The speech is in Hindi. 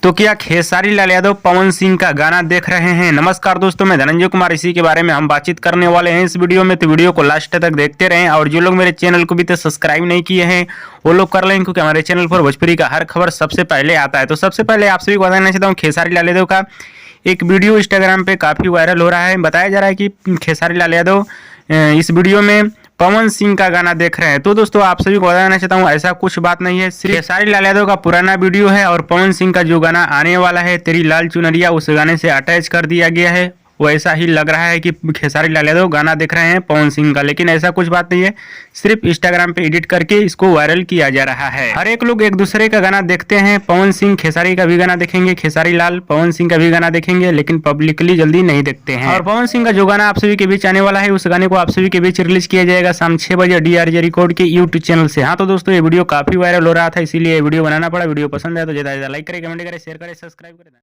तो क्या खेसारी लाल यादव पवन सिंह का गाना देख रहे हैं। नमस्कार दोस्तों, मैं धनंजय कुमार। इसी के बारे में हम बातचीत करने वाले हैं इस वीडियो में, तो वीडियो को लास्ट तक देखते रहें। और जो लोग मेरे चैनल को भी तो सब्सक्राइब नहीं किए हैं वो लोग कर लें, क्योंकि हमारे चैनल पर भोजपुरी का हर खबर सबसे पहले आता है। तो सबसे पहले आप सभी को बताना चाहता हूँ, खेसारी लाल यादव का एक वीडियो इंस्टाग्राम पे काफ़ी वायरल हो रहा है। बताया जा रहा है कि खेसारी लाल यादव इस वीडियो में पवन सिंह का गाना देख रहे हैं। तो दोस्तों आप सभी को बताना चाहता हूँ, ऐसा कुछ बात नहीं है। सिर्फ खेसारी लाल यादव का पुराना वीडियो है और पवन सिंह का जो गाना आने वाला है तेरी लाल चुनरिया, उस गाने से अटैच कर दिया गया है। वैसा ही लग रहा है कि खेसारी लाल यादव गाना देख रहे हैं पवन सिंह का, लेकिन ऐसा कुछ बात नहीं है। सिर्फ इंस्टाग्राम पे एडिट करके इसको वायरल किया जा रहा है। हर एक लोग एक दूसरे का गाना देखते हैं। पवन सिंह खेसारी का भी गाना देखेंगे, खेसारी लाल पवन सिंह का भी गाना देखेंगे, लेकिन पब्लिकली जल्दी नहीं देखते हैं। और पवन सिंह का जो गाना आप सभी के बीच आने वाला है, उस गाने को आप सभी के बीच रिलीज किया जाएगा शाम 6 बजे DRJ रिकॉर्ड के यूट्यूब चैनल से। हाँ तो दोस्तों, ये वीडियो काफी वायरल हो रहा था, इसीलिए वीडियो बनाना पड़ा। वीडियो पसंद है तो ज्यादा लाइक करें, कमेंट करें, शेयर करें, सब्सक्राइब करें।